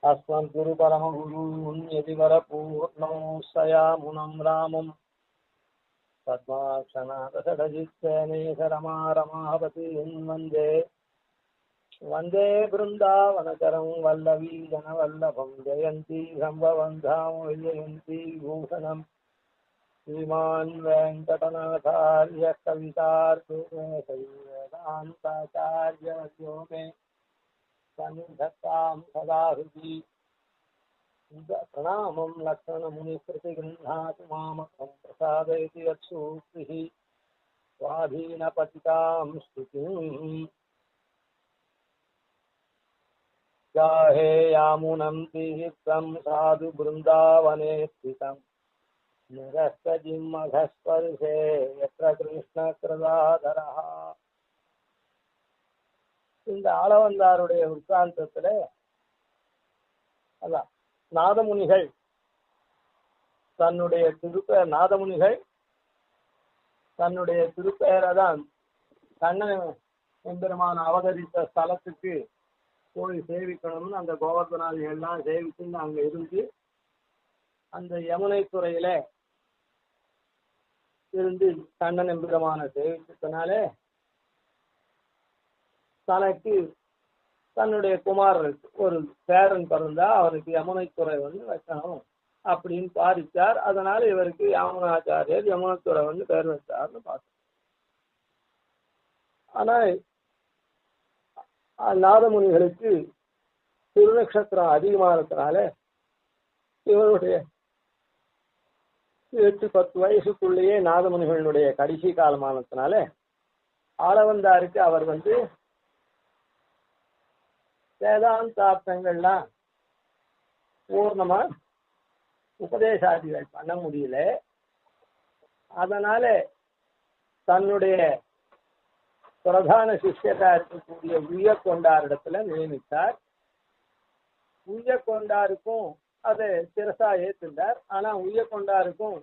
अस्मन् गुरु परमगुरून् यतिवरपूर्णौ सयामुनं रामं पद्माक्षनाथषडजित्सेनेशरमारमापतीं वन्दे वन्दे बृन्दावनचरं वल्लवी जनवल्लभं जयन्ती सम्भवं धाम जयन्ती भूषणं श्रीमान् वेङ्कटनाथार्य कवितार्किवेदान्ताचार्यवर्यो मे सन्निधत्तां सदा हृदि प्रणामं लक्ष्मणमुनिकृतिगृह्णातु मामकं प्रसादयति यत्सूक्तिः स्वाधीनपतितां स्तुतिम् गाहे यामुनं तीर्थं साधु बृन्दावने स्थितं निरस्तजिह्मघस्पर्शे यत्र कृष्णकृदाधरः. இந்த ஆளவந்தாருடைய விற்த்தாந்தத்துல அதான் நாதமுனிகள் தன்னுடைய திருப்பெயரை தான் கண்ணன் எம்பெருமான் அவதரித்த ஸ்தலத்துக்கு போய் சேவிக்கணும்னு அந்த கோவர்தனாதிகள் எல்லாம் சேவிச்சுன்னு அங்க இருந்து அந்த யமுனை துறையில இருந்து கண்ணன் எம்பெருமான சேவிச்சதுனாலே தனக்கு தன்னுடைய குமாரருக்கு ஒரு பேரன் பிறந்தா அவருக்கு யமுனைத்துறை வைக்கணும் அப்படின்னு பாதிச்சார். அதனால இவருக்கு யாமுனாச்சாரியர் யமுனைத்துறை பேர் வச்சார்னு பார்த்தோம். ஆனா நாதமுனிகளுக்கு திருநக்ஷத்திரம் அதிகமானதுனால இவருடைய 8-10 வயசுக்குள்ளேயே நாதமுனிகளுடைய கடைசி காலமானதுனால ஆளவந்தாருக்கு அவர் வேதாந்தார்த்தங்கள்லாம் பூர்ணமா உபதேசாதிகள் பண்ண முடியல. அதனால தன்னுடைய பிரதான சிஷ்யத்தா இருக்கக்கூடிய உய்யக்கொண்டாரிடத்துல நியமித்தார். உய்யக்கொண்டாருக்கும் அதை சிரசா ஏற்றிருந்தார். ஆனா உய்யக்கொண்டாருக்கும்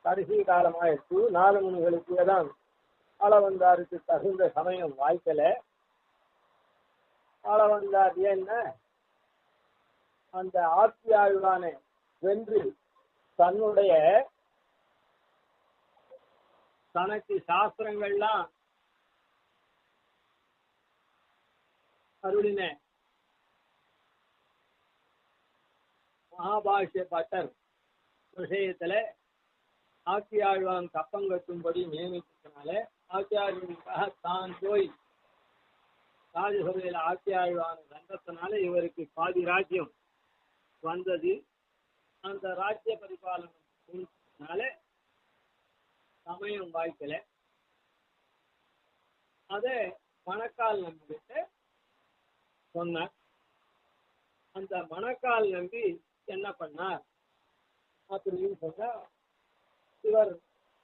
கடைசி காலமாயிடுச்சு. நாதமுனிகளுக்கு தான் ஆளவந்தாருக்கு தகுந்த சமயம் வாய்க்கல. ஆளவந்தார் என்ன அந்த ஆட்சியாழ்வானை வென்று தன்னுடைய தனக்கு சாஸ்திரங்கள்லாம் அருளின மகாபாஷ்ய பட்டர் விஷயத்துல ஆட்சியாழ்வான் கப்பங்கட்டும்படி நியமித்ததுனால ஆச்சாரியனுக்காக தான் போய் ராஜசபையில் ஆட்சியாழ்வான சங்கத்தினால இவருக்கு பாதி ராஜ்யம் வந்தது. அந்த ராஜ்ய பரிபாலனால சமயம் வாய்க்கல. அதை மணக்கால் நம்பிக்கிட்ட சொன்னார். அந்த மணக்கால் நம்பி என்ன பண்ணார் அப்படின்னு சொன்னா, இவர்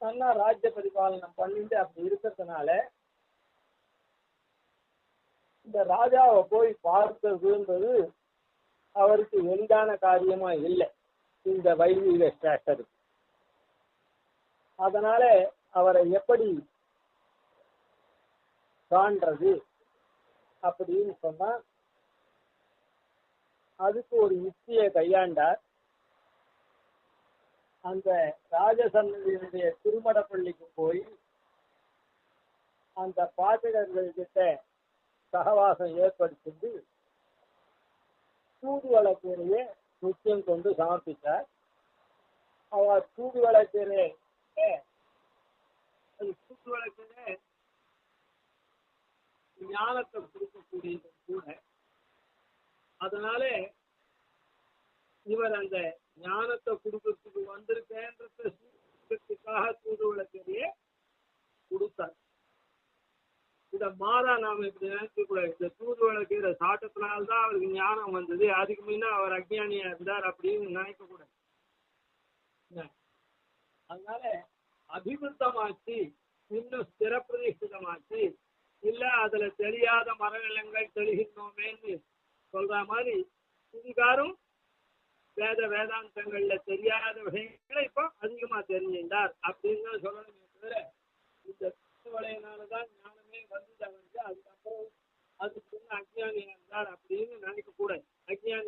நல்லா ராஜ்ய பரிபாலனம் பண்ணிட்டு அப்படி இருக்கிறதுனால இந்த ராஜாவை போய் பார்த்ததுன்றது அவருக்கு எளிதான காரியமா இல்லை இந்த வைதிக ஸ்டேட்டருக்கு. அதனால அவரை எப்படி காண்றது அப்படின்னு சொன்னா அதுக்கு ஒரு யுக்தியை கையாண்டார். அந்த ராஜசன்னதியினுடைய திருமடப்பள்ளிக்கு போய் அந்த பாட்டகர்கள் கிட்ட சகவாசம் ஏற்படுத்தி தூதுவளக்கீரையை நிச்சயம் கொண்டு சமர்ப்பித்தார். அவர் தூதுவளக்கீரை ஞானத்தை கொடுக்கக்கூடியது கூட. அதனால இவர் அந்த ஞானத்தை கொடுக்கறதுக்கு வந்திருக்கேன்றதுக்காக தூதுவளக்கீரையை கொடுத்தார். இத மாறா நாம இப்படி நினைக்க கூடாது. இந்த தூதுவளக்கீரை சாட்டத்தினால்தான் அவருக்கு ஞானம் வந்தது, அதுக்கு முன்ன அவர் அஜ்ஞானியா இருந்தார் அப்படின்னு நினைக்க கூடாது. அதனால அபிவிருத்தமாச்சு, இன்னும் ஸ்திரப்பிரதிஷ்டிதமாச்சு, இல்ல அதுல தெரியாத மரநிலங்கள் தெளிகின்றோமேன்னு சொல்ற மாதிரி இதுகாரும் வேதாந்தங்கள்ல தெரியாத விஷயங்களை இப்போ அதிகமா தெரிஞ்சின்றார் அப்படின்னு சொல்லணுமே தவிர இந்த வளையினாலதான் ஞானமே வந்தது அவருக்கு, அதுக்கப்புறம் அதுக்கு அஜ்ஞானி இருந்தார் அப்படின்னு நினைக்க கூடாது. அஜ்ஞானி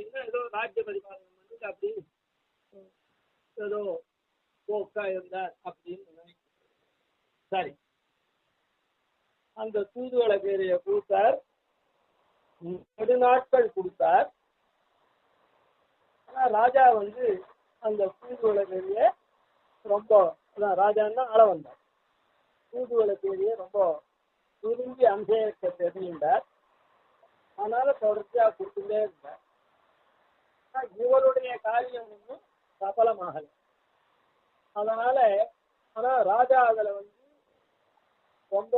கீரையை கொடுத்தார், நெடுநாட்கள் கொடுத்தார். ஆனா ராஜா அந்த தூதுவளை கீரையை ரொம்ப ராஜான்னா ஆள வந்தார். தூதுவளை கீரையை ரொம்ப விரும்பி அம்சேயத்தை தெரிந்தார். அதனால தொடர்ச்சியா கொடுத்துட்டே இருந்தார். இவருடைய காரியம் ஒன்றும் சபலமாகலை. அதனால ஆனா ராஜா அதுல ரொம்ப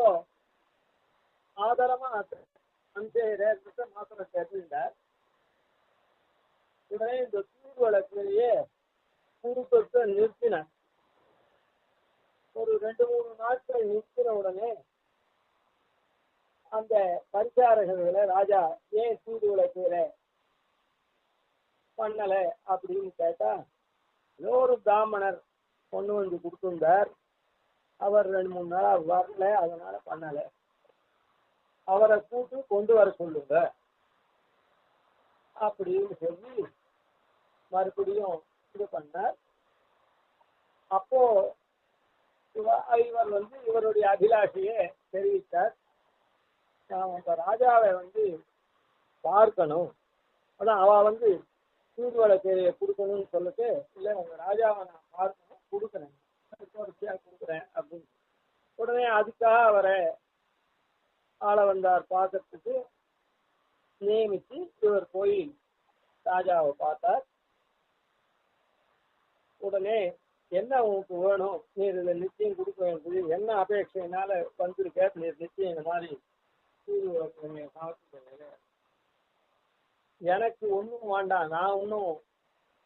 ஆதரமா அம்சேயர்கிட்ட மாத்திரம் தெரிந்தார். உடனே இந்த தூதுவளை கீரையே குறுக்கத்தை நிறுத்தினார். ஒரு 2-3 நாட்கள் நிறுத்தின உடனே அந்த பரிசாரகர்களை ராஜா ஏன் தூதுவளை கீரை பண்ணல அப்படின்னு கேட்டா, ஏதோ ஒரு பிராமணர் கொண்டு வந்து கொடுத்திருந்தார், அவர் 2-3 நாளா வரல, அதனால பண்ணல, அவரை கூட்டு கொண்டு வர சொல்லுங்க அப்படின்னு சொல்லி மறுபடியும் இது பண்ணார். அப்போ இவர் இவருடைய அபிலாஷையை தெரிவித்தார். நான் உங்க ராஜாவை பார்க்கணும், அதான் அவ தூதுவளை கீரையை கொடுக்கணும்னு சொல்லிட்டு, இல்லை உங்க ராஜாவை நான் பார்க்கணும், கொடுக்குறேன், கொடுக்குறேன் அப்படின்னு. உடனே அதுக்காக அவரை ஆள வந்தார் பார்க்கறதுக்கு நியமித்து. இவர் போய் ராஜாவை பார்த்தார். உடனே என்ன உங்களுக்கு வேணும், நீர் இதை நிச்சயம் கொடுக்க வேண்டியது என்ன அபேட்சையினால வந்திருக்க, நீர் நிச்சயம் இந்த மாதிரி எனக்கு ஒன்றும் வேண்டாம், நான் ஒன்றும்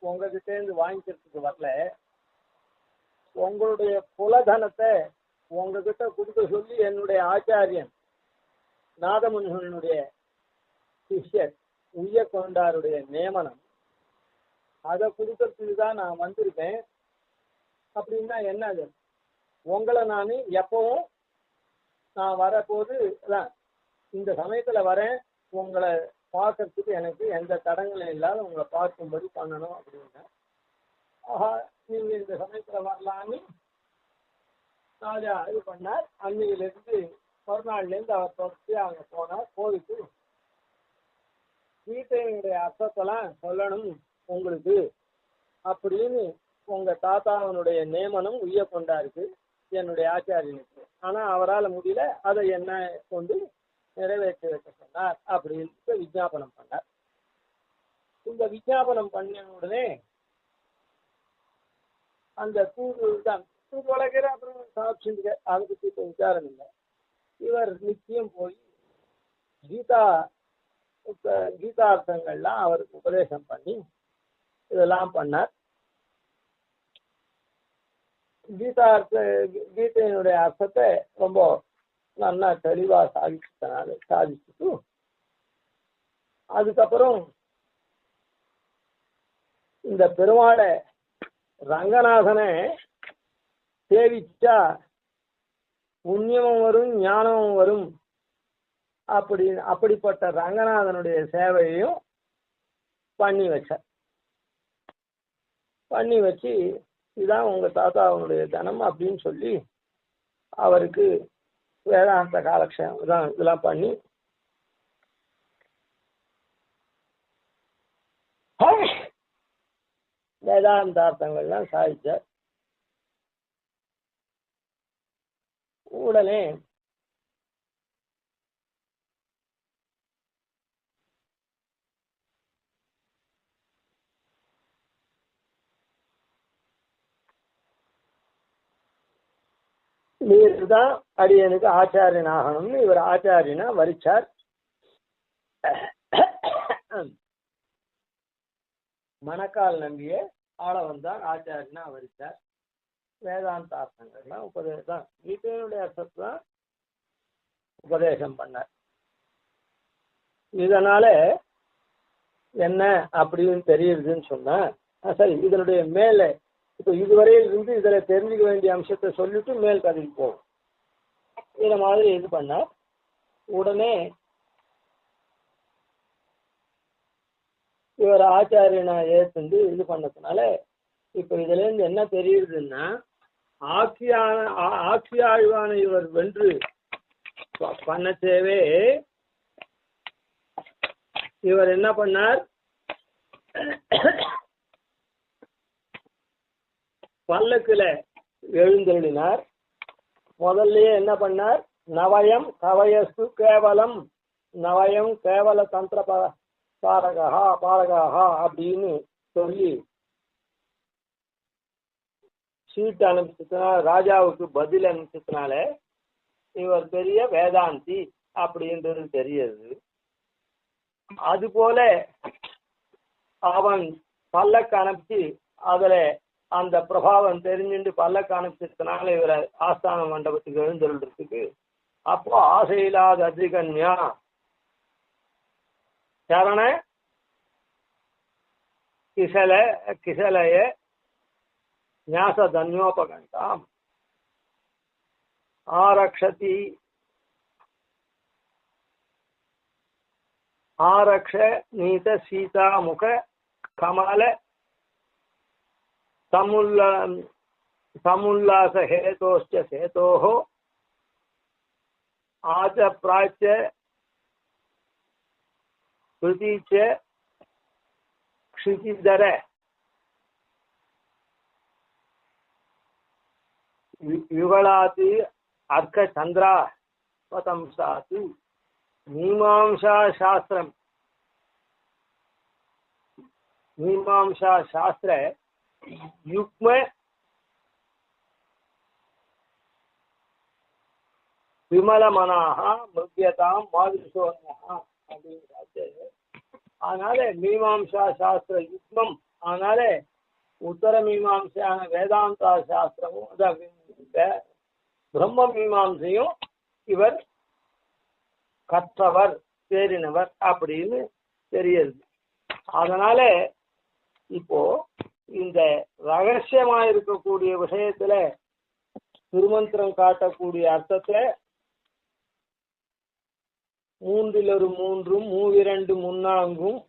உங்ககிட்ட இருந்து வாங்கிக்கிறதுக்கு வரல, உங்களுடைய குலதனத்தை உங்ககிட்ட கொடுக்க சொல்லி என்னுடைய ஆச்சாரியன் நாதமுனிகளுடைய சிஷ்யர் உய்ய கொண்டாருடைய நியமனம், அதை கொடுக்கறதுக்கு தான் நான் வந்திருக்கேன். அப்படின்னா என்னது, உங்களை நான் எப்பவும் நான் வரப்போது இந்த சமயத்துல வரேன், உங்களை பார்க்கறதுக்கு எனக்கு எந்த தடங்களும் இல்லாத உங்களை பார்க்கும்படி பண்ணணும் அப்படின்னா, ஆஹா நீங்க இந்த சமயத்துல வரலான்னு ராஜா இது பண்ணார். அன்னையிலிருந்து மறுநாள்லேருந்து அவர் தொடர்ச்சி அங்க போனார். போயிட்டு கீதையினுடைய அர்த்தத்தெல்லாம் சொல்லணும் உங்களுக்கு அப்படின்னு உங்க தாத்தாவனுடைய நியமனம் உய்ய கொண்டாருக்கு என்னுடைய ஆச்சாரியனுக்கு. ஆனா அவரால் முடியல, அதை என்ன கொண்டு நிறைவேற்றி வைக்க சொன்னார் அப்படின்னு விஜாபனம் பண்ணார். இந்த விஜாபனம் பண்ண உடனே அந்த தூதுவளை கீரை அப்புறம் சாப்பிச்சுங்க, அதை பற்றி இப்போ விசாரம் இல்லை. இவர் நிச்சயம் போய் கீதார்த்தங்கள்லாம் அவருக்கு உபதேசம் பண்ணி இதெல்லாம் பண்ணார். கீதையினுடைய அர்த்தத்தை ரொம்ப நல்லா தெளிவா சாதிச்சுட்டு அதுக்கப்புறம் இந்த பெருமாளை ரங்கநாதனை சேவிச்சா புண்ணியமும் வரும் ஞானமும் வரும் அப்படிப்பட்ட ரங்கநாதனுடைய சேவையையும் பண்ணி வச்சார். பண்ணி வச்சு இதுதான் உங்க தாத்தாவனுடைய தனம் அப்படின்னு சொல்லி அவருக்கு வேதாந்த காலக்ஷேபம் தான் இதெல்லாம் பண்ணி வேதாந்தார்த்தங்கள்லாம் சாதிச்சார். உடனே நீர் தான் அடியனுக்கு ஆச்சாரியன் ஆகணும்னு இவர் ஆச்சாரியனா வரிச்சார். மணக்கால் நம்பிய ஆள வந்தார், ஆச்சாரியனா வரிச்சார். வேதாந்தார்த்தங்கள்லாம் உபதேசம், கீதையினுடைய அர்த்தத்தை தான் உபதேசம் பண்ணார். இதனால என்ன அப்படின்னு தெரியுதுன்னு சொன்னா, சரி இதனுடைய மேலே இப்போ இதுவரையில் இருந்து இதுல தெரிஞ்சுக்க வேண்டிய அம்சத்தை சொல்லிட்டு மேல் கதைக்கு போகும். இத மாதிரி இது பண்ணார். உடனே இவர் ஆச்சாரியனா ஏற்று இது பண்ணதுனால இப்ப இதுல இருந்து என்ன தெரியுதுன்னா, ஆட்சியாழ்வான இவர் வென்று பண்ணச்சேவே இவர் என்ன பண்ணார், பல்லக்குல எழுந்தருளினார். முதல்லயே என்ன பண்ணார், நவயம் கவயஸ்து கேவலம், நவயம் கேவல தந்திர பாரகா அப்படின்னு சொல்லி சீட்டு அனுப்பிச்சதுனால, ராஜாவுக்கு பதில் அனுப்பிச்சதுனால இவர் பெரிய வேதாந்தி அப்படின்றது தெரியுது. அதுபோல அவன் பல்லக்கு அனுப்பிச்சு அதுல அந்த பிரபாவம் தெரிஞ்சுட்டு பல்லக்கு அனுப்பிச்சதுனால இவரை ஆஸ்தான மண்டபத்துக்கு எழுந்துள்ளதுக்கு, அப்போ ஆசையில்லாத அதிகன்யா சரண கிசலைய ஞாச தன்யோபகண்டாம் ஆரக்ஷதி ஆரக்ஷ நீத சீதா முக கமல சமுல்லாச ஹேதோஷ்ட சேதோஹோ ஆச்ச பிராச்ய கிருதிச்ச க்ஷிதிதர யுகளாதி அர்க்க சந்திரா பதம்சாத்து மீமாம்சா சாஸ்திரம் மீமாம்சா சாஸ்திர யுக்ம விமலமனாக மிருத்யதாம் மாதிரிசோன்யா அப்படின்னு. அதனால மீமாம்சா சாஸ்திர யுக்மம், அதனால உத்தர மீமாம்சையான வேதாந்தா சாஸ்திரமும் பிரம்ம மீமாம்சையும் இவர் கற்றவர் தேறினவர் அப்படின்னு தெரியுது. அதனால இப்போ இந்த ரகசியமா இருக்கக்கூடிய விஷயத்துல திருமந்திரம் காட்டக்கூடிய அர்த்தத்தை மூன்றில் ஒரு மூன்றும் மூவிரண்டு முன்னாங்கும்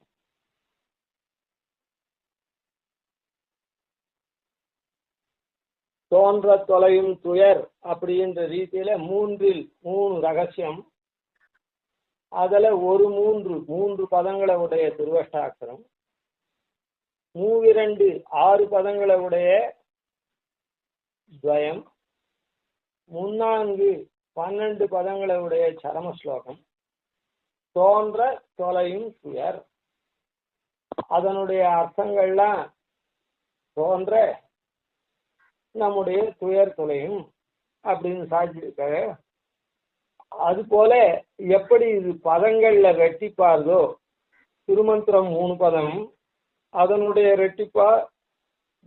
தோன்ற தொலையும் துயர் அப்படின்ற ரீதியில மூன்றில் மூணு ரகசியம், அதுல ஒரு மூன்று பதங்களை உடைய திருவஷ்டாட்சரம், மூவிரண்டு 6 பதங்களை உடைய துவயம், முன்னான்கு 12 பதங்களை உடைய சரம ஸ்லோகம், தோன்ற தொலையும் துயர். அதனுடைய அர்த்தங்கள்லாம் தோன்ற நம்முடைய துயர் தொலையும் அப்படின்னு சாதிச்சிருக்காங்க. அது போல எப்படி இது பதங்கள்ல ரெட்டிப்பார்தோ, திருமந்திரம் 3 பதம், அதனுடைய ரெட்டிப்பா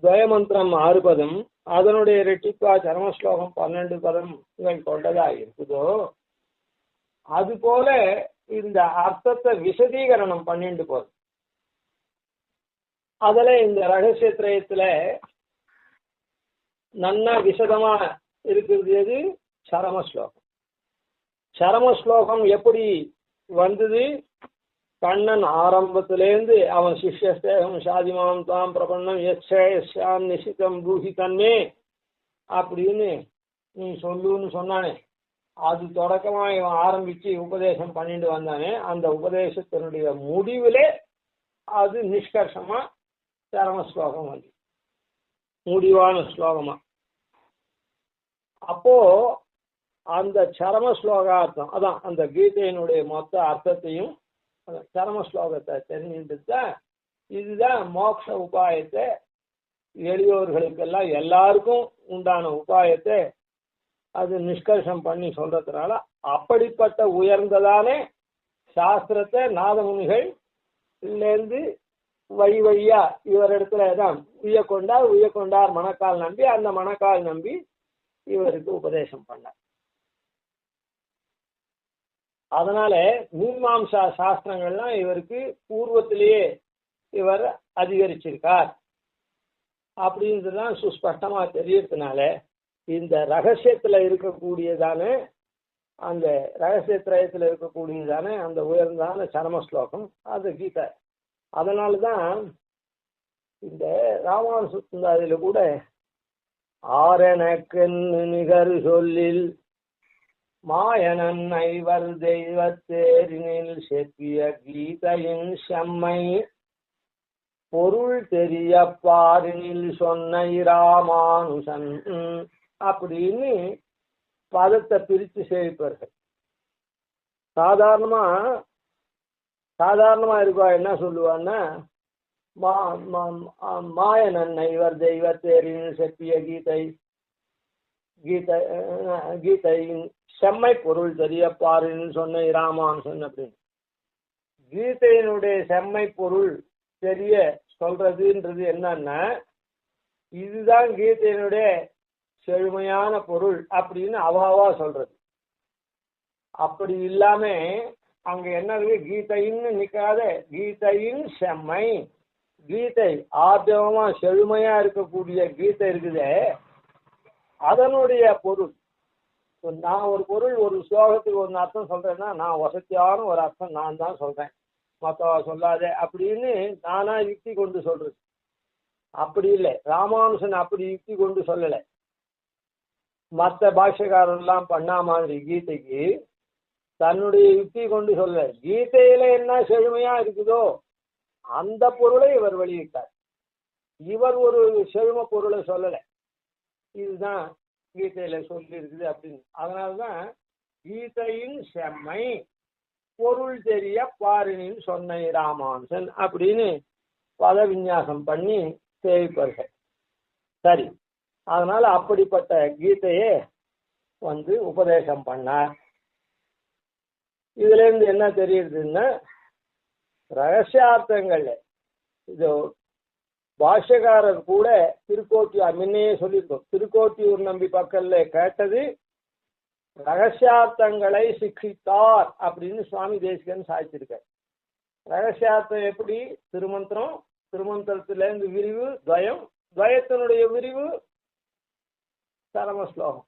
துவயமந்திரம் 6 பதம், அதனுடைய ரெட்டிப்பா சரமஸ்லோகம் 12 பதங்கள் கொண்டதா இருக்குதோ, அது போல இந்த அர்த்தத்தை விசதீகரணம் பண்ணிட்டு போகுது. அதுல இந்த ரகசிய திரயத்துல நன்னா விசதமா இருக்கிறது எது? சரமஸ்லோகம். சரமஸ்லோகம் எப்படி வந்தது? கண்ணன் ஆரம்பத்திலேருந்து அவன் சிஷ்யஸ்தேகம் சாதிமாம் தாம் பிரபன்னம் எஸ்யாம் நிசிதம் பூஹி தன்மே அப்படின்னு நீ சொல்லுன்னு சொன்னானே, அது தொடக்கமா இவன் ஆரம்பிச்சு உபதேசம் பண்ணிட்டு வந்தானே, அந்த உபதேசத்தினுடைய முடிவிலே அது நிஷ்கர்ஷமா சரம ஸ்லோகம் வந்து முடிவான ஸ்லோகமா. அப்போ அந்த சரம ஸ்லோகார்த்தம் அதான் அந்த கீதையினுடைய மொத்த அர்த்தத்தையும் சரம ஸ்லோகத்தை தெரிஞ்சுட்டு இதுதான் மோட்ச உபாயத்தை எளியோர்களுக்கெல்லாம் எல்லாருக்கும் உண்டான உபாயத்தை அது நிஷ்கர்ஷம் பண்ணி சொல்றதுனால அப்படிப்பட்ட உயர்ந்ததானே சாஸ்திரத்தை நாதமுனிகள் இருந்து வழியா இவரிடத்துல தான் உய்யக்கொண்டார் மணக்கால் நம்பி, அந்த மணக்கால் நம்பி இவருக்கு உபதேசம் பண்ணார். அதனால மீமாம்சா சாஸ்திரங்கள்லாம் இவருக்கு பூர்வத்திலேயே இவர் அதிகரிச்சிருக்கார் அப்படின்றதுதான் சுஸ்பஷ்டமா தெரியறதுனால இந்த ரகசியத்துல இருக்கக்கூடியதான அந்த ரகசிய திரயத்துல இருக்கக்கூடியதான அந்த உயர்ந்தான சரம ஸ்லோகம் அது கீதை. அதனாலதான் இந்த ராமானுஜ கூட ஆரெனக்கு நிகர் சொல்லில் மாயனன் ஐவர் தெய்வத்தேரினில் செப்பிய கீதையின் செம்மை பொருள் தெரிய பாரினில் சொன்ன இராமானுசன் அப்படின்னு பதத்தை பிரித்து சேவிப்பார்கள். சாதாரணமா இருக்கா என்ன சொல்லுவான்னா, மாயனன் ஐவர் தெய்வத்தேரினில் செப்பிய கீதையின் செம்மை பொருள் தெரிய பாருன்னு சொன்ன இராமானுசன் அப்படின்னு. கீதையினுடைய செம்மை பொருள் தெரிய சொல்றதுன்றது என்னன்னா, இதுதான் கீதையினுடைய செழுமையான பொருள் அப்படின்னு அவாவா சொல்றது. அப்படி இல்லாம அங்க என்ன இருக்கு, கீதைன்னு நிக்காத கீதையின் செம்மை, கீதை ஆர்ஜவமா செழுமையா இருக்கக்கூடிய கீதை இருக்குதே அதனுடைய பொருள். நான் ஒரு பொருள் ஒரு ஸ்லோகத்துக்கு ஒரு அர்த்தம் சொல்றேன்னா நான் வசதியான ஒரு அர்த்தம் நான் தான் சொல்றேன், மற்றவ சொல்லாதே அப்படின்னு நானா யுக்தி கொண்டு சொல்றது. அப்படி இல்லை, ராமானுசன் அப்படி யுக்தி கொண்டு சொல்லலை. மற்ற பாஷ்யக்காரெல்லாம் பண்ணா மாதிரி கீதைக்கு தன்னுடைய யுக்தி கொண்டு சொல்ல, கீதையில என்ன செழுமையா இருக்குதோ அந்த பொருளை இவர் வெளியிட்டார். இவர் ஒரு செழும பொருளை சொல்லலை, இதுதான் கீதையில சொல்லி இருக்குது அப்படின்னு. அதனால்தான் கீதையின் செம்மை பொருள் தெரிய பாரினின்னு சொன்ன ராமானுசன் அப்படின்னு பத விநியாசம் பண்ணி சேவிப்பார்கள். சரி, அதனால அப்படிப்பட்ட கீதையே உபதேசம் பண்ணார். இதுல இருந்து என்ன தெரியுதுன்னா, ரகசியார்த்தங்கள் இது பாஷ்யக்காரர் கூட திருக்கோட்டியூர் முன்னையே சொல்லியிருக்கோம், திருக்கோட்டியூர் நம்பி பக்கல்ல கேட்டது ரகசியார்த்தங்களை சிக்ஷித்தார் அப்படின்னு சுவாமி தேசிகன் சாதிச்சிருக்கார். ரகசியார்த்தம் எப்படி? திருமந்திரம், திருமந்திரத்திலிருந்து விரிவு துவயம், துவயத்தினுடைய விரிவு சரம ஸ்லோகம்.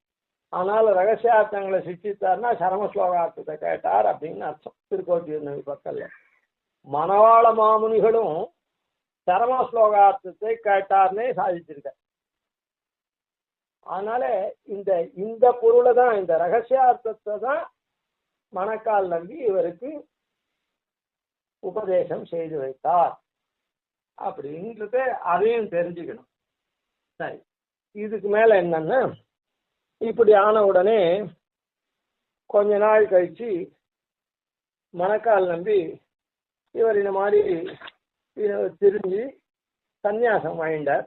ஆனால் ரகசியார்த்தங்களை சிக்ஷித்தார்னா சரம ஸ்லோகார்த்தத்தை கேட்டார் அப்படின்னு அர்த்தம். திருக்கோட்டியூர் நம்பி பக்கல்ல மணவாள மாமுனிகளும் சரம ஸ்லோகார்த்தத்தை கேட்டார்னே சாதிச்சிருக்க. அதனால இந்த பொருளை தான், இந்த ரகசியார்த்தத்தை தான் மணக்கால் நம்பி இவருக்கு உபதேசம் செய்து வைத்தார் அப்படின்றத அதையும் தெரிஞ்சுக்கணும். சரி, இதுக்கு மேல என்னன்னா, இப்படி ஆன உடனே கொஞ்ச நாள் கழிச்சு மணக்கால் நம்பி இவர் இந்த மாதிரி திரும்பி சந்நியாசம் வாங்கிட்டார்.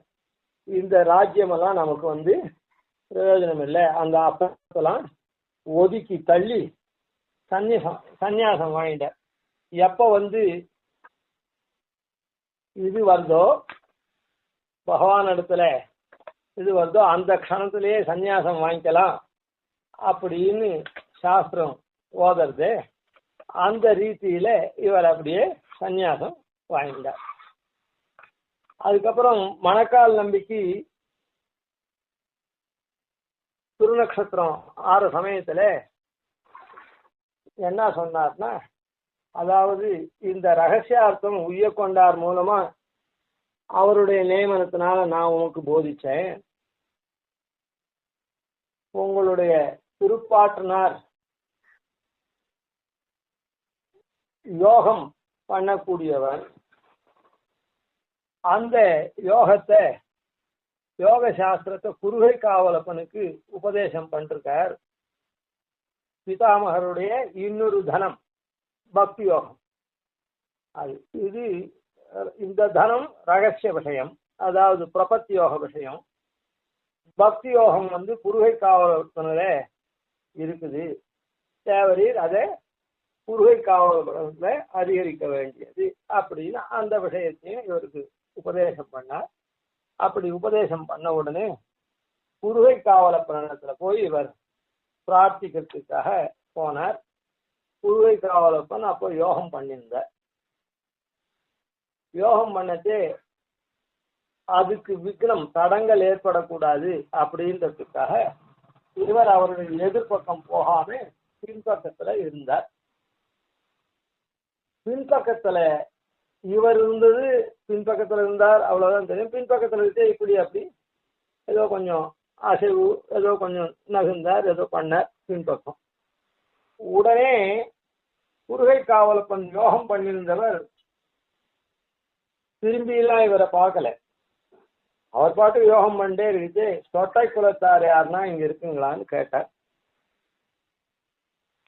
இந்த ராஜ்யமெல்லாம் நமக்கு பிரயோஜனம் இல்லை, அந்த அப்பெல்லாம் ஒதுக்கி தள்ளி சந்நியாசம் வாங்கிட்டார். எப்ப இது வருதோ, பகவான் இடத்துல இது வருதோ அந்த க்ஷணத்திலேயே சந்நியாசம் வாங்கிக்கலாம் அப்படின்னு சாஸ்திரம் ஓதுறது. அந்த ரீதியில இவர் அப்படியே சந்நியாசம் வாங்கிட்டார். அதுக்கப்புறம் மணக்கால் நம்பிக்கை திருநக்ஷத்திரம் ஆறு சமயத்துல என்ன சொன்னார்னா, அதாவது இந்த ரகசியார்த்தம் உய்ய கொண்டார் மூலமா அவருடைய நியமனத்தினால நான் உனக்கு போதிச்சேன், உங்களுடைய திருப்பாட்டனார் யோகம் பண்ணக்கூடியவர், அந்த யோகத்தை யோக சாஸ்திரத்தை குருகை காவலப்பனுக்கு உபதேசம் பண்ணிருக்கார். பிதாமகருடைய இன்னொரு தனம் பக்தி யோகம். அது இந்த தனம் ரகசிய விஷயம், அதாவது பிரபத்தி யோக விஷயம். பக்தி யோகம் குருகை காவலப்பனில இருக்குது. தேவரீர் அதை குருகை காவலப்பனில அதிகரிக்க வேண்டியது அப்படின்னு அந்த விஷயத்தையும் இவருக்கு உபதேசம் பண்ணார். அப்படி உபதேசம் பண்ண உடனே குருகை காவலப்பனிடத்துல போய் இவர் பிரார்த்திக்கிறதுக்காக போனார். குருகை காவலப்பன் அப்போ யோகம் பண்ணியிருந்தார். யோகம் பண்ணது அதுக்கு விக்னம் தடங்கள் ஏற்படக்கூடாது அப்படின்றதுக்காக இவர் அவருடைய எதிர்பக்கம் போகாம பின்பக்கத்துல இருந்தார். பின்பக்கத்துல இவர் இருந்தது, பின்பக்கத்துல இருந்தார், அவ்வளவுதான் தெரியும். பின்பக்கத்துல இருந்து இப்படி அப்படி ஏதோ கொஞ்சம் அசைவு, ஏதோ கொஞ்சம் நகர்ந்தார், ஏதோ பண்ணார் பின்பக்கம். உடனே குருகை காவலப்பன் யோகம் பண்ணியிருந்தவர் திரும்பியெல்லாம் இவரை பார்க்கல. அவர் பாட்டு யோகம் பண்ணிட்டே இருக்குது. சொட்டை குலத்தார் யாருன்னா இங்க இருக்குங்களான்னு கேட்டார்.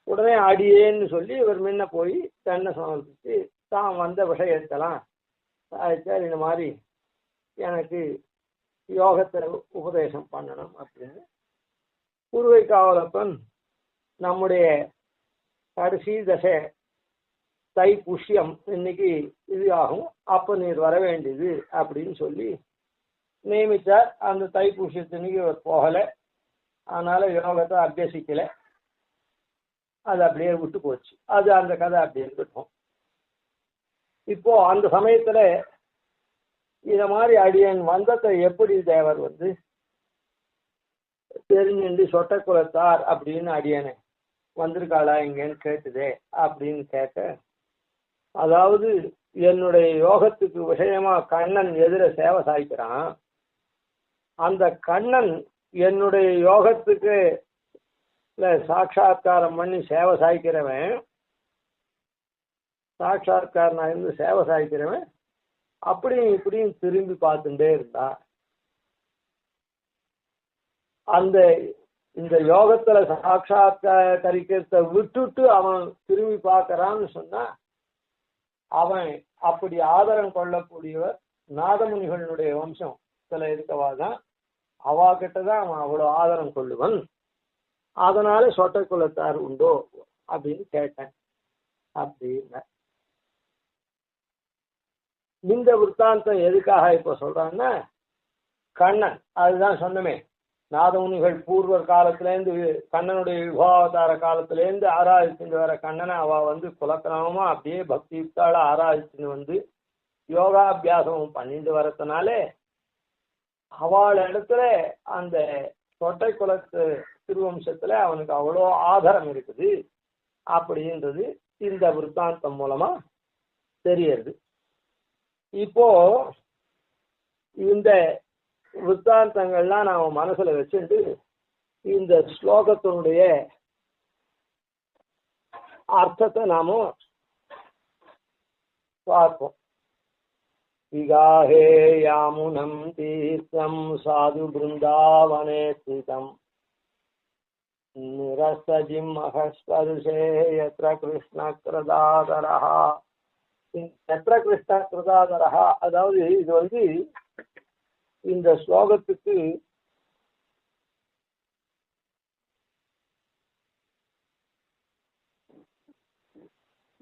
உடனே அடியேன்னு சொல்லி இவர் முன்ன போய் தன்னை சமர்ப்பித்து தான் வந்த விஷயத்தெல்லாம் சார் இந்த மாதிரி எனக்கு யோகத்தை உபதேசம் பண்ணணும் அப்படின்னு. குருவை காவலப்பன் நம்முடைய கடைசி தசை தை புஷ்யம் இன்னைக்கு இது ஆகும், அப்ப நீர் வர வேண்டியது அப்படின்னு சொல்லி நியமித்தார். அந்த தை புஷ்யத்தினைக்கு அவர் போகல, அதனால யோகத்தை அபியசிக்கல. அது அப்படியே விட்டு போச்சு. அது அந்த கதை அப்படியே இருக்கட்டும். இப்போ அந்த சமயத்துல இத மாதிரி அடியன் வந்தத்தை எப்படி தேவர் வந்து தெரிஞ்சு சொட்ட குலத்தார் அப்படின்னு அடியனை வந்திருக்காளா இங்கன்னு கேட்டுதே அப்படின்னு கேட்ட, அதாவது என்னுடைய யோகத்துக்கு விஷயமா கண்ணன் எதிர சேவை சாய்க்கிறான். அந்த கண்ணன் என்னுடைய யோகத்துக்கு சாட்சா்காரம் பண்ணி சேவை சாய்க்கிறவன், சாட்சா்காரனா இருந்து சேவை சாய்க்கிறவன் அப்படியும் இப்படியும் திரும்பி பார்த்துட்டே இருந்தா. அந்த இந்த யோகத்துல சாட்சாத்கரிக்கிறத விட்டுட்டு அவன் திரும்பி பார்க்கறான்னு சொன்னா, அவன் அப்படி ஆதரம் கொள்ளக்கூடியவர் நாதமுனிகளுடைய வம்சம் சில இருக்கவாதான். அவா கிட்டதான் அவன் அவ்வளவு ஆதரம் கொள்ளுவன். அதனால சொட்ட குலத்தார் உண்டோ அப்படின்னு கேட்டேன். அப்படின்னா இந்த விற்த்தாந்தம் எதுக்காக இப்ப சொல்றான்னா, கண்ணன் அதுதான் சொன்னமே, நாதமுனிகள் பூர்வ காலத்திலேருந்து கண்ணனுடைய விபாவதார காலத்திலேருந்து ஆராதிச்சுட்டு வர கண்ணனை அவ வந்து குலக்கிரமமா அப்படியே பக்தி யுக்தால ஆராதிச்சுட்டு வந்து யோகாபியாசமும் பண்ணிட்டு வரதுனாலே அவள் இடத்துல அந்த சொட்டை குலத்து திருவம்சத்துல அவனுக்கு அவ்வளோ ஆதரம் இருக்குது அப்படின்றது இந்த விற்த்தாந்தம் மூலமா தெரியறது. இப்போ இந்த விற்த்தாந்தங்கள்லாம் நாம மனசுல வச்சுட்டு இந்த ஸ்லோகத்தினுடைய அர்த்தத்தை நாம பார்ப்போம். விகாஹே யாமுனம் தீர்த்தம் சாது பிருந்தாவனே ஸ்திதம் நிரஸ்தஜிம் மகஸ்பர்ஷே யத்ர கிருஷ்ண கிருதாதரஹ. யத்ர கிருஷ்ண கிருதாதரஹ, அதாவது இது வந்து இந்த ஸ்லோகத்துக்கு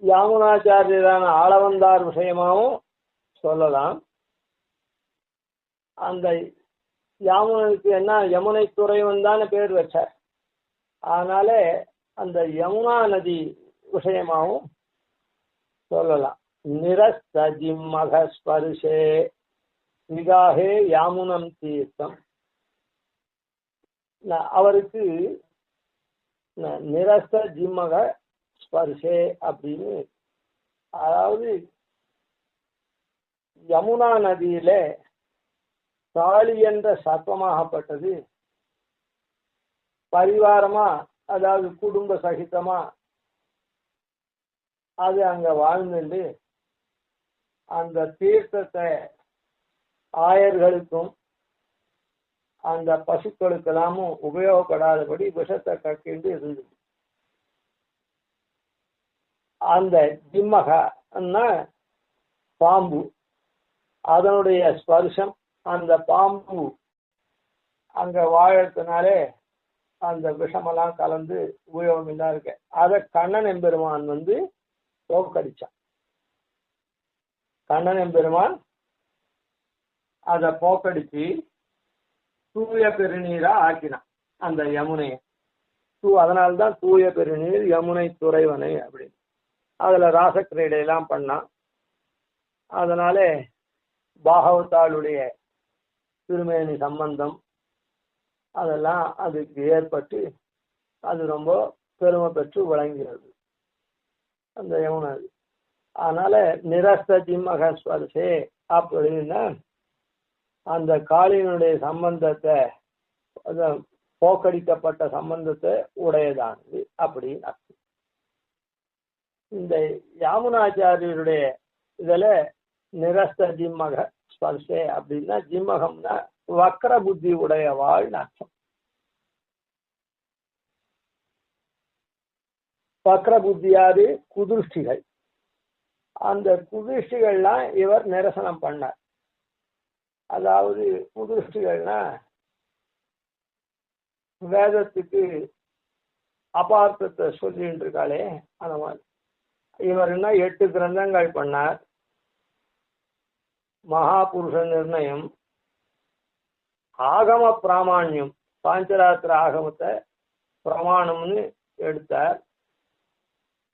யாமுனாச்சாரியரான ஆளவந்தார் விஷயமாவும் சொல்லலாம். அந்த யாமுனுக்கு என்ன யமுனை துறைவன் தானே பேர் வச்சார். அதனால அந்த யமுனா நதி விஷயமாவும் சொல்லலாம். நிரஸ்தஜிம் மகஸ்பர்ஷே விகாஹே யாமுனம் தீர்த்தம். அவருக்கு நிரஸ்த ஜிம்மக ஸ்பர்ஷே அப்படின்னு, அதாவது யமுனா நதியில காளி என்ற சர்ப்பமாகப்பட்டது பரிவாரமா, அதாவது குடும்ப சகிதமா அது அங்க வாழ்ந்துட்டு அந்த தீர்த்தத்தை ஆயர்களுக்கும் அந்த பசுக்களுக்கெல்லாமும் உபயோகப்படாதபடி விஷத்தை கக்கிண்டு இருந்தது. அந்த ஜிம்மகன்னா பாம்பு, அதனுடைய ஸ்பர்ஷம், அந்த பாம்பு அங்க வாழறதுனாலே அந்த விஷமெல்லாம் கலந்து உபயோகம் இல்லா இருக்கு. அதை கண்ணன் எம்பெருமான் வந்து தோக்கடிச்சான். கண்ணன் எம்பெருமான் அதை போக்கடிச்சு தூய பெருநீரா ஆக்கினான் அந்த யமுனையை. அதனால்தான் தூய பெருநீர் யமுனை துறைவனை அப்படின்னு. அதுல ராசக்கிரீடையெல்லாம் பண்ணான். அதனால பாகவதாளுடைய திருமேனி சம்பந்தம் அதெல்லாம் அதுக்கு ஏற்பட்டு அது ரொம்ப பெருமை பெற்று விளங்கிறது அந்த யமுனை. அதனால நிரஸ்த ஜிம்மக ஸ்பர்ஷே அப்படின்னா அந்த காளியினுடைய சம்பந்தத்தை, போக்கடிக்கப்பட்ட சம்பந்தத்தை உடையதானது அப்படின்னு அர்த்தம். இந்த யாமுனாச்சாரியருடைய இதுல நிரஸ்த ஜிம்மக ஸ்பர்ஷே அப்படின்னா ஜிம்மகம்னா வக்ர புத்தி உடையவாள்னு அர்த்தம். வக்ர புத்தியாரு குதிருஷ்டிகள். அந்த குதிருஷ்டிகள்லாம் இவர் நிரசனம் பண்ணார். அதாவது குதிருஷ்டிகள்னா வேதத்துக்கு அபார்த்தத்தை சொல்லிட்டு இருக்காளே அந்த மாதிரி. இவர் என்ன 8 கிரந்தங்கள் பண்ணார். மகாபுருஷ நிர்ணயம், ஆகம பிராமான்யம், பாஞ்சராத்திர ஆகமத்தை பிரமாணம்னு எடுத்தார்,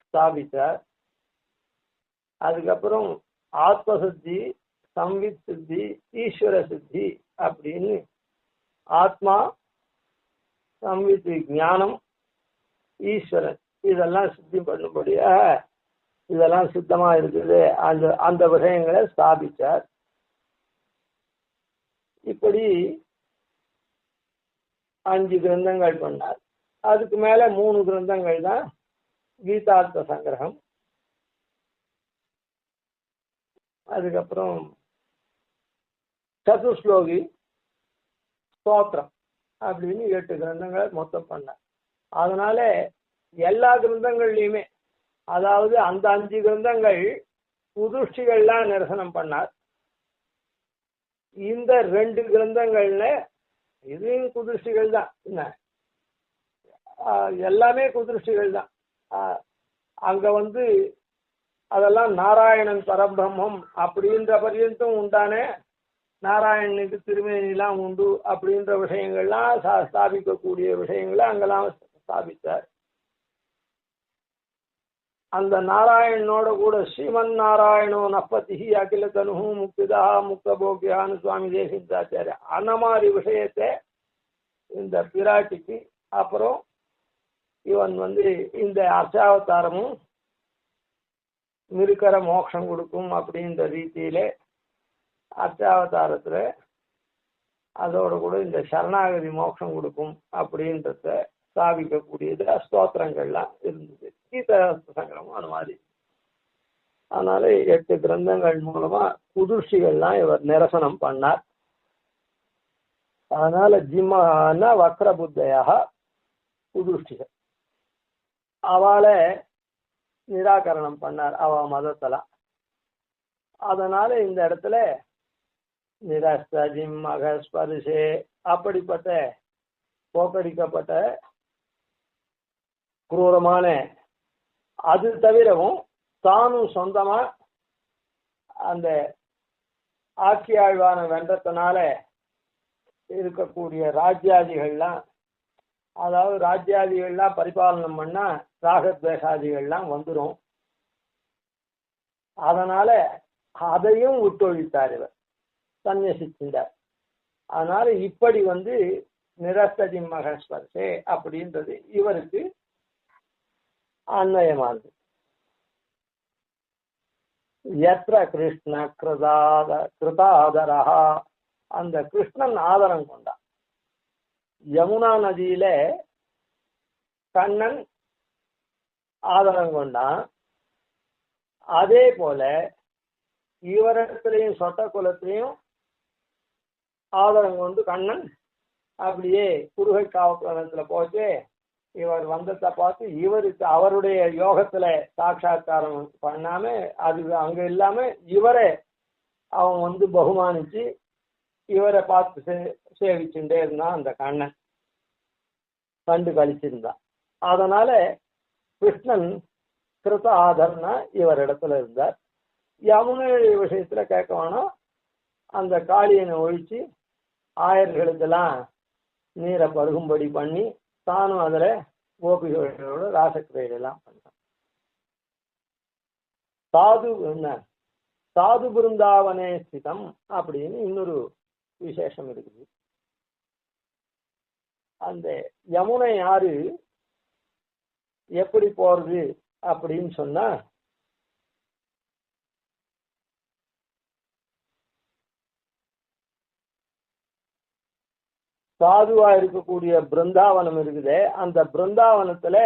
ஸ்தாபித்தார். அதுக்கப்புறம் ஆத்மசித்தி, சம்வித் சித்தி, ஈஸ்வர சித்தி அப்படின்னு ஆத்மா, சம்வித் ஞானம், ஈஸ்வரன் இதெல்லாம் சித்தி பண்ணும்படியா இதெல்லாம் சித்தமா இருக்குது. அந்த அந்த விஷயங்களை ஸ்தாபிச்சார். இப்படி 5 கிரந்தங்கள் பண்ணார். அதுக்கு மேல 3 கிரந்தங்கள் தான் கீதார்த்த சங்கிரகம், அதுக்கப்புறம் சதுஸ்லோகி, ஸ்தோத்திரம் அப்படின்னு 8 கிரந்தங்களை மொத்தம் பண்ணார். அதனால எல்லா கிரந்தங்கள்லையுமே, அதாவது அந்த 5 கிரந்தங்கள் குதிருஷ்டிகள்லாம் நிரசனம் பண்ணார். இந்த 2 கிரந்தங்கள்ல இதையும் குதிருஷ்டிகள் தான், என்ன எல்லாமே குதிருஷ்டிகள் தான். அங்க அதெல்லாம் நாராயணன் பரபிரம்மம் அப்படின்ற பர்யந்தம் உண்டானே, நாராயணனுக்கு திருமேனிலாம் உண்டு அப்படின்ற விஷயங்கள்லாம் ஸ்தாபிக்கக்கூடிய விஷயங்களை அங்கெல்லாம் ஸ்தாபித்தார். அந்த நாராயணனோட கூட ஸ்ரீமன் நாராயணோ நப்பதி அகில தனு முக்திதா முக்த போக்கியான்னு சுவாமி தேசிகாச்சாரிய அந்த மாதிரி விஷயத்தை இந்த பிராட்டிக்கு அப்புறம் இவன் இந்த அர்ச்சாவதாரமும் இருக்கிற மோட்சம் கொடுக்கும் அப்படின்ற ரீதியிலே அர்ச்சாவதாரத்துல அதோட கூட இந்த சரணாகதி மோட்சம் கொடுக்கும் அப்படின்றத ஸ்தாபிக்கக்கூடியது ஸ்தோத்திரங்கள்லாம் இருந்தது. கீத சங்கிரமும் அந்த மாதிரி. அதனால 8 கிரந்தங்கள் மூலமா குதிருஷ்டிகள்லாம் இவர் நிரசனம் பண்ணார். அதனால ஜிம்மனா வக்ர புத்தையாக குதிருஷ்டிகள் அவளை நிராகரணம் பண்ணார் அவ மதத்தலாம். அதனால இந்த இடத்துல நிரஸ்த ஜிம்மக ஸ்பரிசே அப்படிப்பட்ட போக்கடிக்கப்பட்ட குரூரமான, அது தவிரவும் தானும் சொந்தமா அந்த ஆட்சியாழ்வான வென்றத்தினால இருக்கக்கூடிய ராஜ்யாதிகள்லாம், அதாவது ராஜ்யாதிகள்லாம் பரிபாலனம் பண்ணா ராகத்வேஷாதிகள்லாம் வந்துடும். அதனால அதையும் விட்டொழித்தார், இவர் சந்நியசித்தார். அதனால இப்படி நிரஸ்தஜி மகஸ்பர்சே அப்படின்றது இவருக்கு அன்வயமானது. யத்ர கிருஷ்ண கிருதாதரா, அந்த கிருஷ்ணன் ஆதரம் கொண்டான். யமுனா நதியில கண்ணன் ஆதரம் கொண்டான். அதே போல இவரிடத்திலையும் சொட்ட குலத்திலையும் ஆதரம் கொண்டு கண்ணன் அப்படியே குருகை காவலத்துல போச்சு. இவர் வந்ததை பார்த்து இவருக்கு அவருடைய யோகத்துல சாட்சா்காரம் பண்ணாம அது அங்க இல்லாம இவரை அவன் பகுமானிச்சு இவரை பார்த்து சேவிச்சுட்டே இருந்தான். அந்த கண்ணன் கண்டு கழிச்சிருந்தான். அதனால கிருஷ்ணன் கிருத ஆதர்னா இவர் இடத்துல இருந்தார். யமுனை விஷயத்துல கேட்க வேணாம், அந்த காளியனை ஒழிச்சு ஆயர்களுக்கெல்லாம் நீரை பருகும்படி பண்ணி தானும் அதுல கோபிகளோட ராசக்கிரையெல்லாம் பண்ணான். சாது பிருந்தாவனே ஸ்திதம் அப்படின்னு இன்னொரு விசேஷம் இருக்குது. அந்த யமுனை ஆறு எப்படி போறது அப்படின்னு சொன்னா, சாதுவா இருக்கக்கூடிய பிருந்தாவனம் இருக்குதே, அந்த பிருந்தாவனத்துல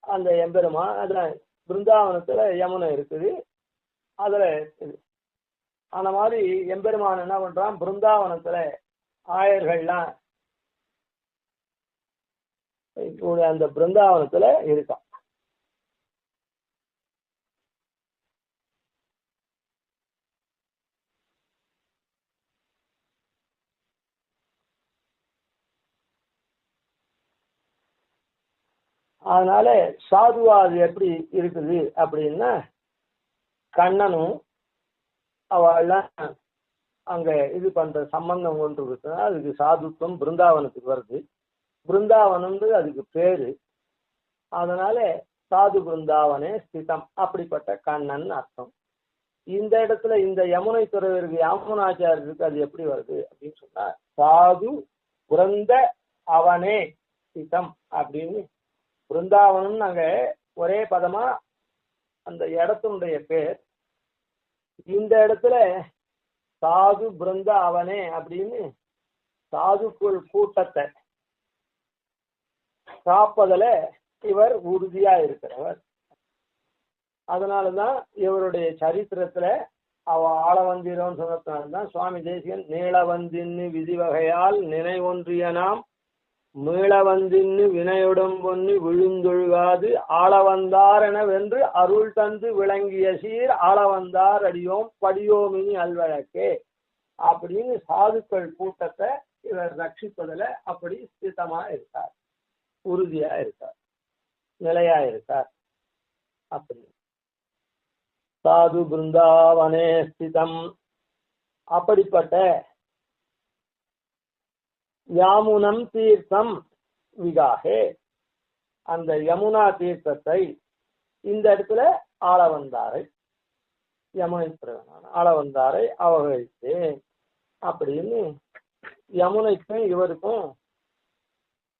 அந்த எம்பெருமா அதான் பிருந்தாவனத்துல யமுனை இருக்குது. அதுல இருக்குது. அந்த மாதிரி எம்பெருமான் என்ன பண்றான், பிருந்தாவனத்துல ஆயர்கள்லாம் இப்போ அந்த பிருந்தாவனத்துல இருக்கான். அதனால சாதுவா அது எப்படி இருக்குது அப்படின்னா, கண்ணனும் அவெல்லாம் அங்க இது பண்ற சம்பந்தம் கொண்டு இருக்குன்னா அதுக்கு சாதுத்துவம் பிருந்தாவனத்துக்கு வருது. பிருந்தாவனம் அதுக்கு பேரு. அதனால சாது பிருந்தாவனே ஸ்திதம், அப்படிப்பட்ட கண்ணன் அர்த்தம். இந்த இடத்துல இந்த யமுனை துறவிற்கு யாமுனாச்சாரியருக்கு அது எப்படி வருது அப்படின்னு சொன்னா, சாது பிருந்த அவனே ஸ்திதம் அப்படின்னு பிருந்தாவனம் நாங்க ஒரே பதமா அந்த இடத்தினுடைய பேர். இந்த இடத்துல சாது பிருந்த அவனே அப்படின்னு சாதுக்குள் கூட்டத்தை காப்பதில் இவர் உறுதியா இருக்கிறவர். அதனாலதான் இவருடைய சரித்திரத்துல அவ ஆளவந்திரோன்னு சொன்னதுனால்தான் சுவாமி தேசிகன் நீளவந்தின்னு விதிவகையால் நினைவொன்றிய நாம் மீளவந்தின்னு வினையுடம் பொன்னி விழுந்தொழுகாது ஆளவந்தார் வென்று அருள் தந்து விளங்கிய சீர் ஆளவந்தார் அடியோம் படியோமினி அல்வழக்கே அப்படின்னு சாதுக்கள் கூட்டத்தை இவர் ரட்சிப்பதில் அப்படி ஸ்திதமா இருக்கார், உறுதியா இருக்கார், நிலையா இருக்கார். அப்படி சாது பிருந்தாவனே ஸ்திதம். அப்படிப்பட்ட யாமுனம் தீர்த்தம் விகாகே, அந்த யமுனா தீர்த்தத்தை இந்த இடத்துல ஆளவந்தாரை, யமுனை ஆளவந்தாரை அவகரித்தேன் அப்படின்னு யமுனைக்கும் இவருக்கும்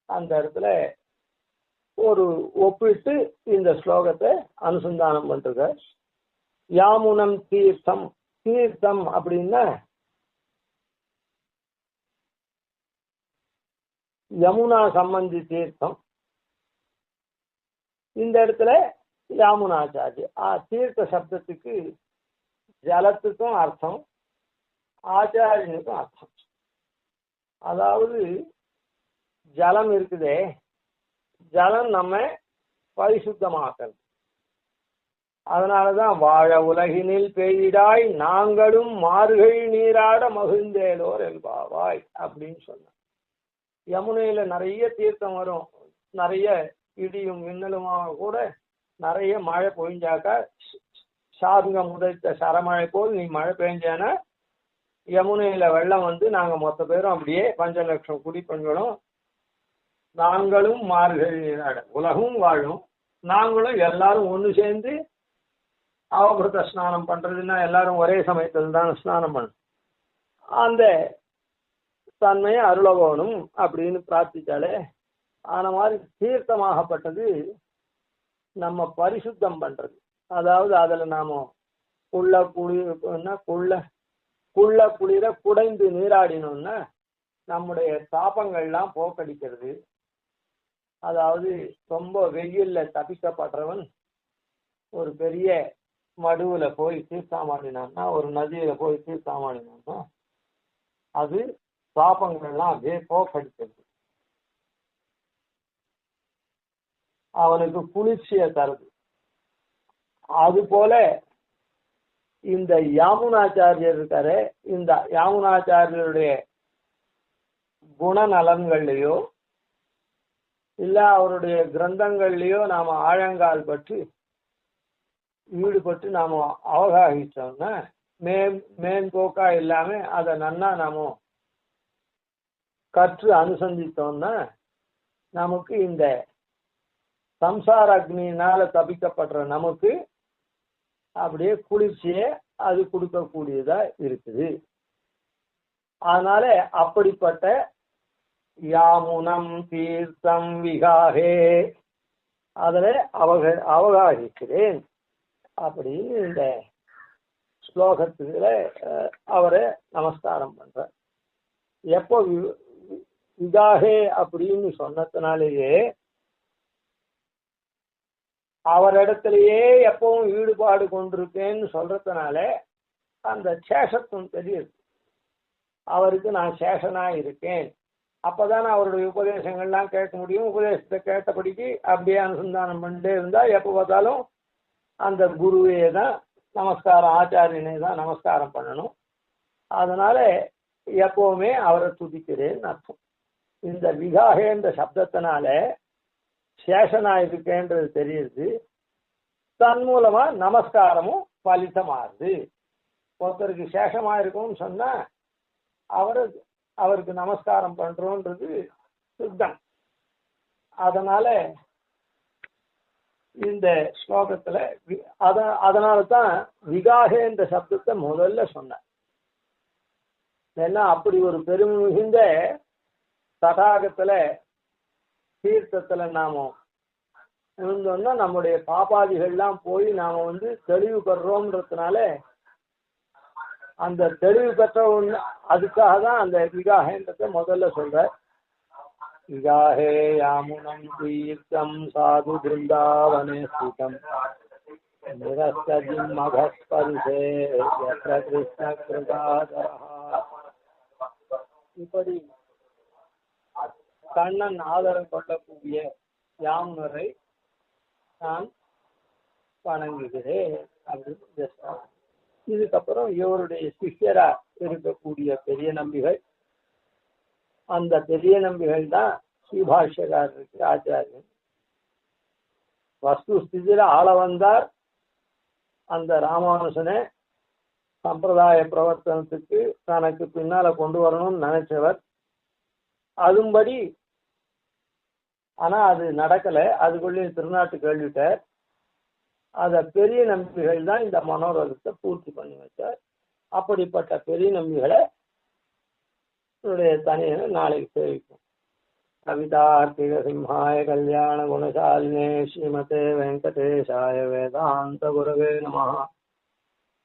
அந்த இடத்துல ஒரு ஒப்பிட்டு இந்த ஸ்லோகத்தை அனுசந்தானம் பண்ற. யாமுனம் தீர்த்தம், தீர்த்தம் அப்படின்னா யமுனா சம்பந்தி தீர்த்தம். இந்த இடத்துல யாமுனாச்சாரிய தீர்த்த சப்தத்துக்கு ஜலத்துக்கும் அர்த்தம், ஆச்சாரியனுக்கும் அர்த்தம். அதாவது ஜலம் இருக்குதே, ஜலம் நம்ம பரிசுத்தமாக்கிறது. அதனாலதான் வாழ உலகினில் பெய்தாய் நாங்களும் மார்கழி நீராட மகிழ்ந்தேலோர் எல்பாவாய் அப்படின்னு சொன்ன. யமுனையில நிறைய தீர்த்தம் வரும், நிறைய இடியும் மின்னலுமாக கூட நிறைய மழை பொழிஞ்சாக்கா சாருங்கம் உதைத்த சரமழை போல் நீ மழை பெய்ஞ்சேன்னா யமுனையில வெள்ளம் நாங்க மொத்த பேரும் அப்படியே 5 லட்சம் குடிப்பெண்களும் நாங்களும் மார்கழி நீராட உலகம் வாழும், நாங்களும் எல்லாரும் ஒன்று சேர்ந்து அவபிரத ஸ்நானம் பண்றதுன்னா எல்லாரும் ஒரே சமயத்தில் தான் ஸ்நானம் பண்ண அந்த தன்மையை அருளவோனும் அப்படின்னு பிரார்த்திச்சாலே. ஆன மாதிரி தீர்த்தமாகப்பட்டது நம்ம பரிசுத்தம் பண்றது. அதாவது அதுல நாம குள்ள குளிர குடைந்து நீராடினோம்னா நம்முடைய தாபங்கள்லாம் போக்கடிக்கிறது. அதாவது ரொம்ப வெயில்ல தப்பிக்கப்படுறவன் ஒரு பெரிய மடுவுல போய் தீர்த்தாமாடினான்னா, ஒரு நதியில போய் தீர்த்தாமாடினான்னா அது பாப்பங்கள்லாம் அப்படியே போக்கடிக்கிறது, அவனுக்கு குளிர்ச்சியை தருது. அது போல இந்த யாமுனாச்சாரியர் இருக்காரு, இந்த யாமுனாச்சாரியருடைய குணநலன்கள்லையோ இல்ல அவருடைய கிரந்தங்கள்லயோ நாம ஆழங்கால் பற்றி ஈடுபட்டு நாம அவகாகிச்சோம்னா மேம்போக்கா இல்லாம அதை நன்னா நாம கற்று அனுசந்தித்தோம்னா நமக்கு இந்த சம்சார அக்னியினால தப்பிக்கப்படுற நமக்கு அப்படியே குளிர்ச்சியே அது கொடுக்கக்கூடியதா இருக்குது. அதனால அப்படிப்பட்ட யாமுனம் தீர்த்தம் விகாகே அதில் அவகாகிக்கிறேன் அப்படின்னு இந்த ஸ்லோகத்துல அவரை நமஸ்காரம் பண்ற. எப்போ விகாகே அப்படின்னு சொன்னதுனாலேயே அவரிடத்திலேயே எப்பவும் ஈடுபாடு கொண்டிருக்கேன்னு சொல்றதுனால அந்த சேஷத்துவம் தெரியுது. அவருக்கு நான் சேஷனா இருக்கேன். அப்பதான் அவருடைய உபதேசங்கள்லாம் கேட்க முடியும். உபதேசத்தை கேட்டபடிக்கு அப்படியே அனுசந்தானம் பண்ணிட்டே இருந்தா எப்ப பார்த்தாலும் அந்த குருவே தான் நமஸ்காரம், ஆச்சாரியனை தான் நமஸ்காரம் பண்ணணும். அதனால எப்பவுமே அவரை துதிக்கிறேன்னு அர்த்தம். இந்த விகாகேன்ற சப்தத்தினால சேஷனா இருக்கேன்றது தெரியுது. தன் மூலமா நமஸ்காரமும் பலிதமாகுது. ஒருத்தருக்கு சேஷமா இருக்கும்னு சொன்னா அவருக்கு நமஸ்காரம் பண்றோன்றது சித்தம். அதனால இந்த ஸ்லோகத்துல அதனால தான் விகாகேன்ற சப்தத்தை முதல்ல சொன்ன. ஏன்னா அப்படி ஒரு பெருமை மிகுந்த தடாகத்துல தீர்த்தத்துல நாம இருந்தோம்னா நம்முடைய பாபாதிகள்லாம் போய் நாம தெளிவு பெறோம்ன்றதுனால அந்த தெளிவு பெற்ற ஒண்ணு அதுக்காக தான் அந்த விகாகேன்றத முதல்ல சொல்ற. விகாஹே யாமுனம் தீர்த்தம் சாது பிருந்தாவனே ஸ்திதம் நிரஸ்தஜிம் மகஸ்பரிசே யத்ர கிருஷ்ண கிருதாதரஹ. இப்படி கண்ணன் ஆதரம் கொள்ளக்கூடிய யாமுனரை நான் வணங்குகிறேன் அப்படின்னு. இதுக்கப்புறம் இவருடைய சிஷ்யரா இருக்கக்கூடிய பெரிய நம்பிகள், அந்த பெரிய நம்பிகள் தான் ஸ்ரீபாஷ்யக்காரருக்கு ஆச்சாரியன். வஸ்து ஸ்திதியில ஆள வந்தார். அந்த ராமானுசனை சம்பிரதாய பிரவர்த்தனத்துக்கு தனக்கு பின்னால கொண்டு வரணும்னு நினைச்சவர். அதுபடி ஆனா அது நடக்கல. அதுக்குள்ளே திருநாட்டு கேள்விட்டார். அத பெரிய நம்பிகள் தான் இந்த மனோரதத்தை பூர்த்தி பண்ணி வச்சார். அப்படிப்பட்ட பெரிய நம்பிகளை தனியனை நாளைக்கு சேவிக்கும். கவிதார்த்திக சிம்ஹாய கல்யாண குணசாலினே ஸ்ரீமதே வெங்கடேஷாய வேதாந்த குரவே நமः.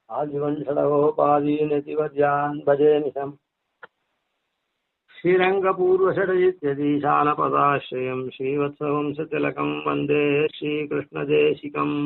ஆதிவன்ஷடகோபாதீனதிவர்யான் பஜே நிஷம் ஸ்ரீரங்கபூர்வஷடயித்யதீசானபதாஸ்ரயம் ஸ்ரீவத்சவம்சதிலகம் வந்தே ஸ்ரீகிருஷ்ணதேசிகம்.